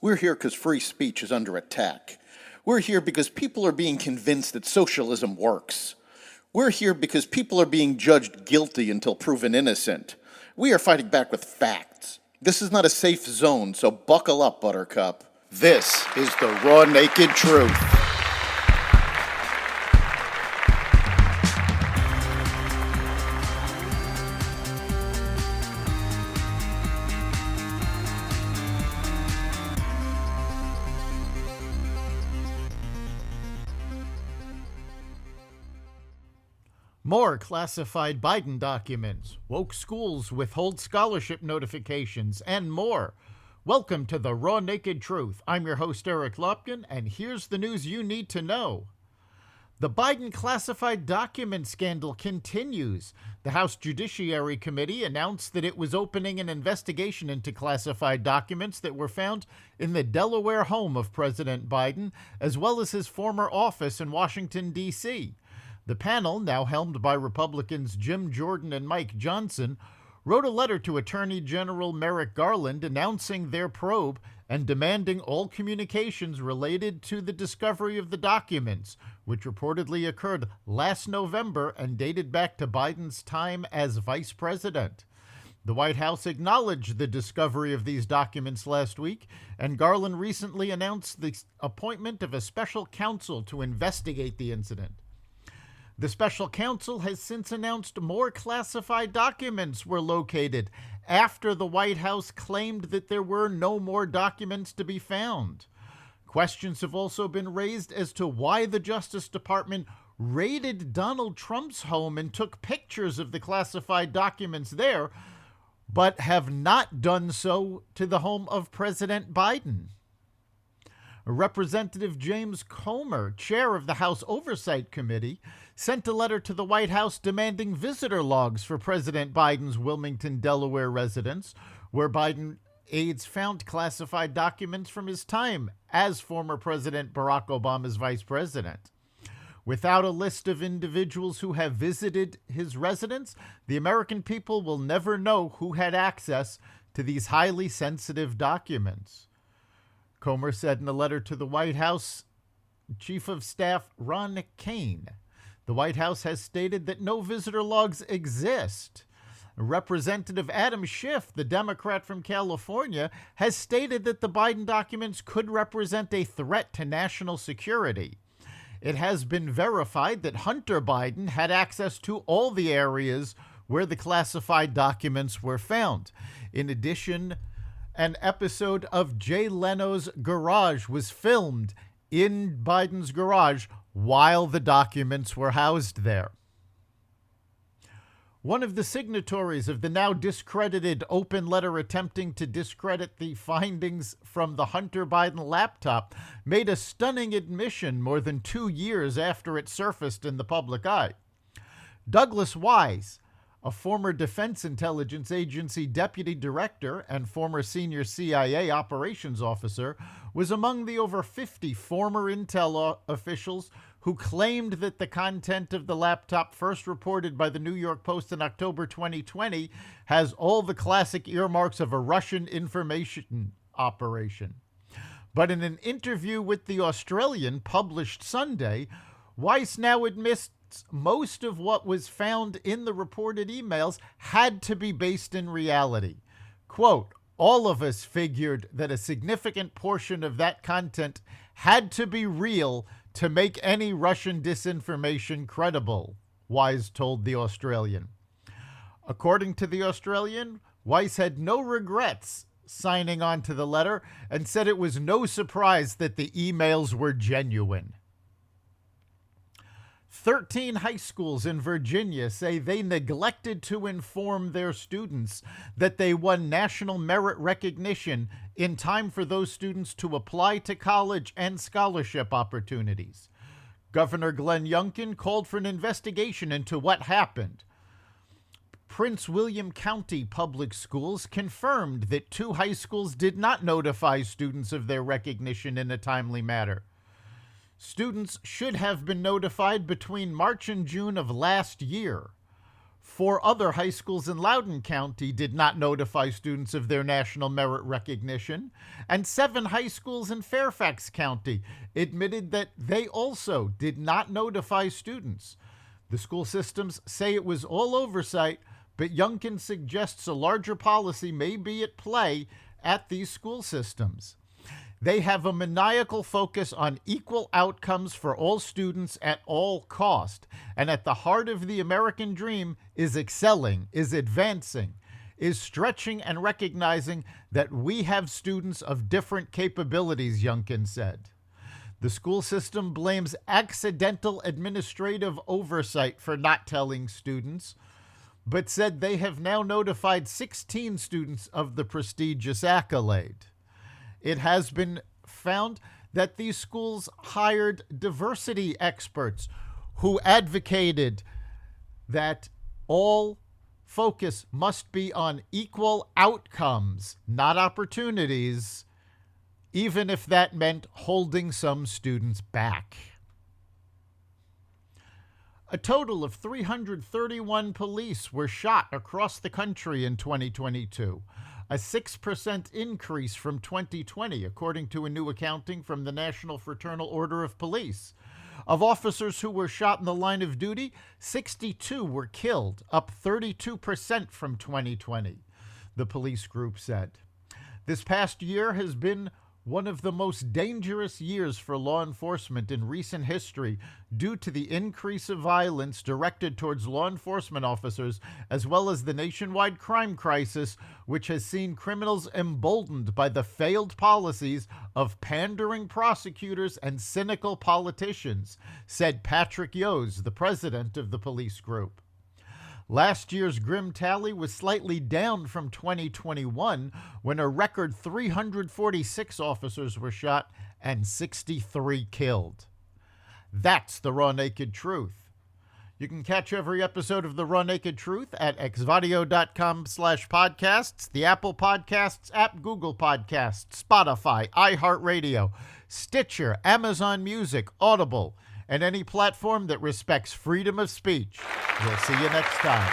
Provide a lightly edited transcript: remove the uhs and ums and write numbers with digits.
We're here because free speech is under attack. We're here because people are being convinced that socialism works. We're here because people are being judged guilty until proven innocent. We are fighting back with facts. This is not a safe zone, so buckle up, Buttercup. This is the raw, naked truth. More classified Biden documents, woke schools withhold scholarship notifications, and more. Welcome to the Raw Naked Truth. I'm your host, Eric Lopkin, and here's the news you need to know. The Biden classified document scandal continues. The House Judiciary Committee announced that it was opening an investigation into classified documents that were found in the Delaware home of President Biden, as well as his former office in Washington, D.C. The panel, now helmed by Republicans Jim Jordan and Mike Johnson, wrote a letter to Attorney General Merrick Garland announcing their probe and demanding all communications related to the discovery of the documents, which reportedly occurred last November and dated back to Biden's time as vice president. The White House acknowledged the discovery of these documents last week, and Garland recently announced the appointment of a special counsel to investigate the incident. The special counsel has since announced more classified documents were located after the White House claimed that there were no more documents to be found. Questions have also been raised as to why the Justice Department raided Donald Trump's home and took pictures of the classified documents there, but have not done so to the home of President Biden. Representative James Comer, chair of the House Oversight Committee, sent a letter to the White House demanding visitor logs for President Biden's Wilmington, Delaware residence, where Biden aides found classified documents from his time as former President Barack Obama's vice president. Without a list of individuals who have visited his residence, the American people will never know who had access to these highly sensitive documents. Comer said in a letter to the White House Chief of Staff Ron Kane, the White House has stated that no visitor logs exist. Representative Adam Schiff, the Democrat from California, has stated that the Biden documents could represent a threat to national security. It has been verified that Hunter Biden had access to all the areas where the classified documents were found. In addition, an episode of Jay Leno's Garage was filmed in Biden's garage while the documents were housed there. One of the signatories of the now discredited open letter attempting to discredit the findings from the Hunter Biden laptop made a stunning admission more than 2 years after it surfaced in the public eye. Douglas Wise, a former Defense Intelligence Agency deputy director and former senior CIA operations officer, was among the over 50 former intel officials who claimed that the content of the laptop, first reported by the New York Post in October 2020, has all the classic earmarks of a Russian information operation. But in an interview with The Australian published Sunday, Weiss now admits most of what was found in the reported emails had to be based in reality. Quote, all of us figured that a significant portion of that content had to be real to make any Russian disinformation credible, Wise told The Australian. According to The Australian, Weiss had no regrets signing on to the letter and said it was no surprise that the emails were genuine. 13 high schools in Virginia say they neglected to inform their students that they won national merit recognition in time for those students to apply to college and scholarship opportunities. Governor Glenn Youngkin called for an investigation into what happened. Prince William County Public Schools confirmed that 2 high schools did not notify students of their recognition in a timely manner. Students should have been notified between March and June of last year. 4 other high schools in Loudoun County did not notify students of their national merit recognition, and 7 high schools in Fairfax County admitted that they also did not notify students. The school systems say it was all oversight, but Youngkin suggests a larger policy may be at play at these school systems. They have a maniacal focus on equal outcomes for all students at all cost. And at the heart of the American dream is excelling, is advancing, is stretching and recognizing that we have students of different capabilities, Youngkin said. The school system blames accidental administrative oversight for not telling students, but said they have now notified 16 students of the prestigious accolade. It has been found that these schools hired diversity experts who advocated that all focus must be on equal outcomes, not opportunities, even if that meant holding some students back. A total of 331 police were shot across the country in 2022. A 6% increase from 2020, according to a new accounting from the National Fraternal Order of Police. Of officers who were shot in the line of duty, 62 were killed, up 32% from 2020, the police group said. This past year has been one of the most dangerous years for law enforcement in recent history due to the increase of violence directed towards law enforcement officers, as well as the nationwide crime crisis, which has seen criminals emboldened by the failed policies of pandering prosecutors and cynical politicians, said Patrick Yose, the president of the police group. Last year's grim tally was slightly down from 2021, when a record 346 officers were shot and 63 killed. That's the Raw Naked Truth. You can catch every episode of the Raw Naked Truth at xvadio.com/podcasts, the Apple Podcasts app, Google Podcasts, Spotify, iHeartRadio, Stitcher, Amazon Music, Audible, and any platform that respects freedom of speech. We'll see you next time.